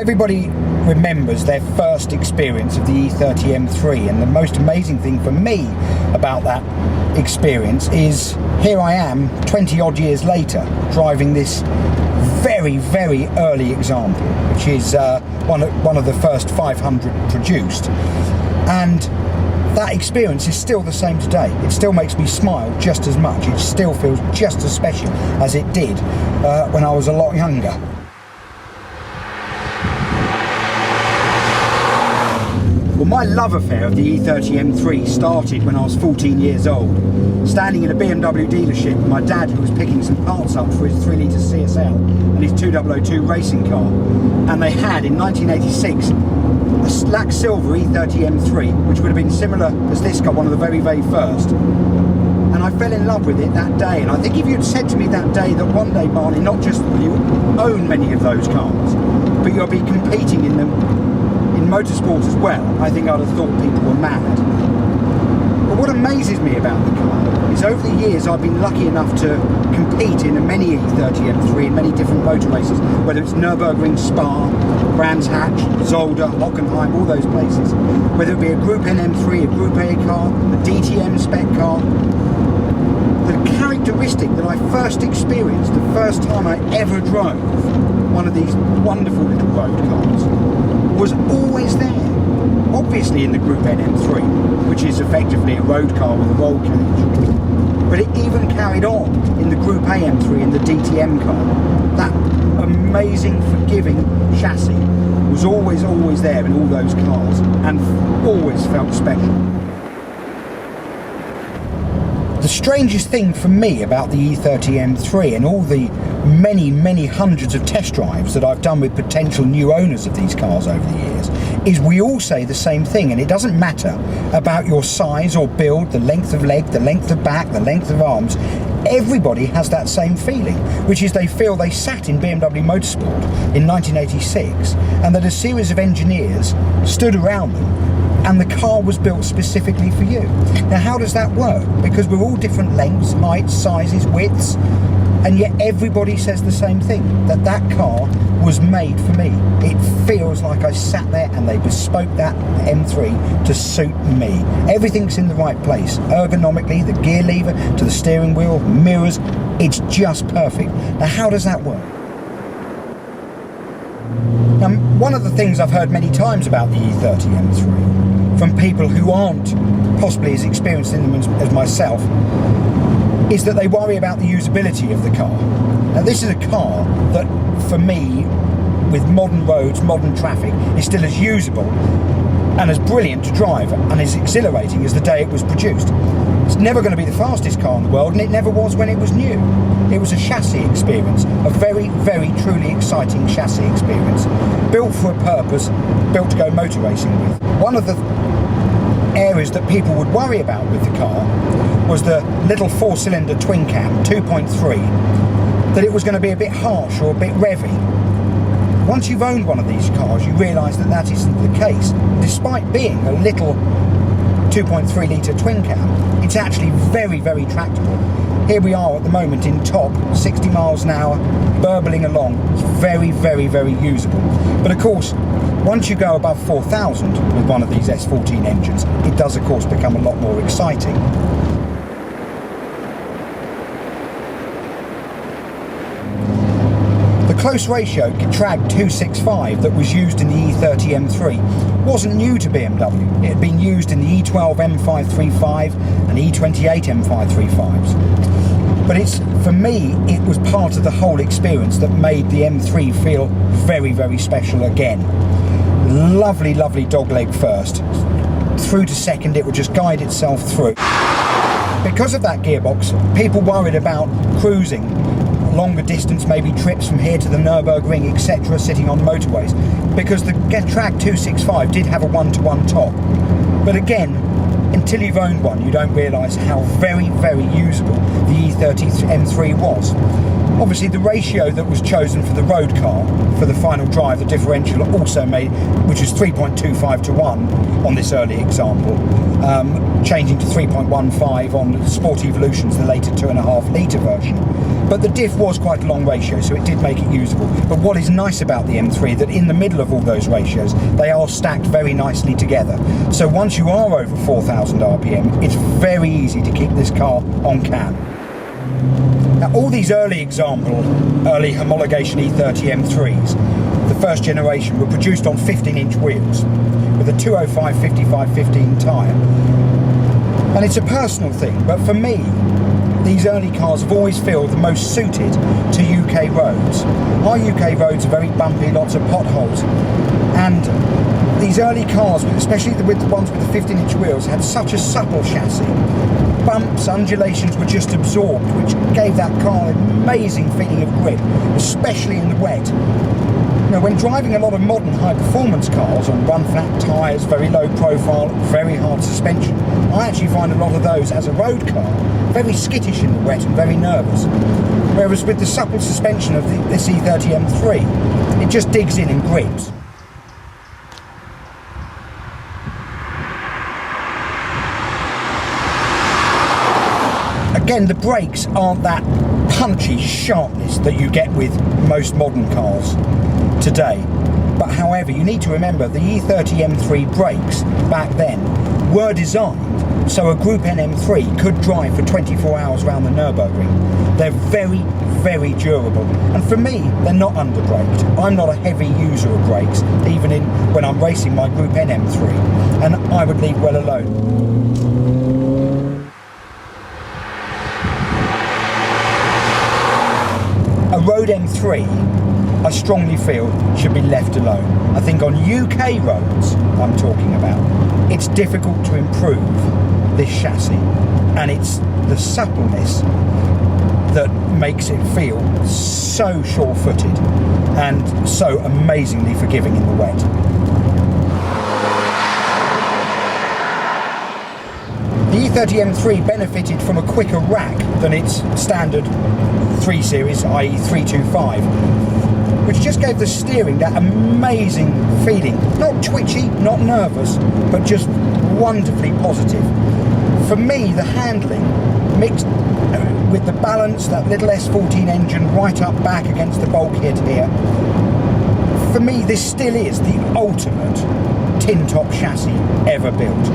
Everybody remembers their first experience of the E30 M3, and the most amazing thing for me about that experience is here I am 20 odd years later driving this very, very early example, which is one of the first 500 produced, and that experience is still the same today. It still makes me smile just as much. It still feels just as special as it did when I was a lot younger. Well, my love affair of the E30 M3 started when I was 14 years old, standing in a BMW dealership with my dad, who was picking some parts up for his 3-litre CSL and his 2002 racing car. And they had, in 1986, a black silver E30 M3, which would have been similar as this car, one of the very, very first. And I fell in love with it that day. And I think if you'd said to me that day that one day, Barney, not just will you own many of those cars, but you'll be competing in them in motorsport as well, I think I'd have thought people were mad. But what amazes me about the car is over the years I've been lucky enough to compete in many E30 M3 in many different motor races, whether it's Nürburgring, Spa, Brands Hatch, Zolder, Hockenheim, all those places. Whether it be a Group N M3, a Group A car, a DTM spec car. The characteristic that I first experienced the first time I ever drove one of these wonderful little road cars was always there. Obviously in the Group N M3, which is effectively a road car with a roll cage, but it even carried on in the Group A M3 and the DTM car. That amazing, forgiving chassis was always there in all those cars and always felt special. The strangest thing for me about the E30 M3 and all the many hundreds of test drives that I've done with potential new owners of these cars over the years is we all say the same thing, and it doesn't matter about your size or build, the length of leg, the length of back, the length of arms. Everybody has that same feeling, which is they feel they sat in BMW Motorsport in 1986 and that a series of engineers stood around them and the car was built specifically for you. Now, how does that work? Because we're all different lengths, heights, sizes, widths, and yet everybody says the same thing, that that car was made for me. It feels like I sat there and they bespoke that M3 to suit me. Everything's in the right place, ergonomically, the gear lever to the steering wheel, mirrors, it's just perfect. Now, how does that work? Now, one of the things I've heard many times about the E30 M3 from people who aren't possibly as experienced in them as myself is that they worry about the usability of the car. Now, this is a car that, for me, with modern roads, modern traffic, is still as usable and as brilliant to drive and as exhilarating as the day it was produced. It's never going to be the fastest car in the world, and it never was when it was new. It was a chassis experience, a very, very truly exciting chassis experience, built for a purpose, built to go motor racing with. One of the areas that people would worry about with the car was the little 4-cylinder twin cam 2.3, that it was going to be a bit harsh or a bit revvy. Once you've owned one of these cars, you realise that that isn't the case. Despite being a little 2.3 litre twin cam, it's actually very, very tractable. Here we are at the moment in top, 60 miles an hour, burbling along. It's very, very, very usable. But of course, once you go above 4,000 with one of these S14 engines, it does of course become a lot more exciting. The close ratio Trag 265 that was used in the E30 M3 wasn't new to BMW. It had been used in the E12 M535 and E28 M535s. But for me, it was part of the whole experience that made the M3 feel very, very special again. Lovely, lovely dogleg first. Through to second, it would just guide itself through. Because of that gearbox, people worried about cruising longer distance, maybe trips from here to the Nürburgring, etc., sitting on motorways, because the Trag 265 did have a 1-to-1 top. But again, until you've owned one, you don't realise how very, very usable the E30 M3 was. Obviously the ratio that was chosen for the road car, for the final drive, the differential also made, which was 3.25 to 1 on this early example, changing to 3.15 on Sport Evolutions, the later 2.5 litre version. But the diff was quite a long ratio, so it did make it usable. But what is nice about the M3, that in the middle of all those ratios, they are stacked very nicely together. So once you are over 4,000 RPM, it's very easy to keep this car on cam. Now, all these early homologation E30 M3s, the first generation, were produced on 15-inch wheels with a 205/55/15 tyre. And it's a personal thing, but for me, these early cars have always felt the most suited to UK roads. Our UK roads are very bumpy, lots of potholes, and these early cars, especially with the ones with the 15-inch wheels, had such a supple chassis. Bumps, undulations were just absorbed, which gave that car an amazing feeling of grip, especially in the wet. You know, when driving a lot of modern high-performance cars on run-flat tyres, very low profile, very hard suspension, I actually find a lot of those as a road car very skittish in the wet and very nervous. Whereas with the supple suspension of this E30 M3, it just digs in and grips. Again, the brakes aren't that punchy sharpness that you get with most modern cars today. But however, you need to remember the E30 M3 brakes back then were designed so a Group N M3 could drive for 24 hours around the Nürburgring. They're very, very durable. And for me, they're not under-braked. I'm not a heavy user of brakes, even when I'm racing my Group N M3, and I would leave well alone. A road M3, I strongly feel, should be left alone. I think on UK roads, I'm talking about, it's difficult to improve this chassis, and it's the suppleness that makes it feel so sure-footed and so amazingly forgiving in the wet. The E30 M3 benefited from a quicker rack than its standard 3 Series, i.e. 325, which just gave the steering that amazing feeling. Not twitchy, not nervous, but just wonderfully positive. For me, the handling, mixed with the balance, that little S14 engine right up back against the bulkhead here, for me this still is the ultimate tin top chassis ever built.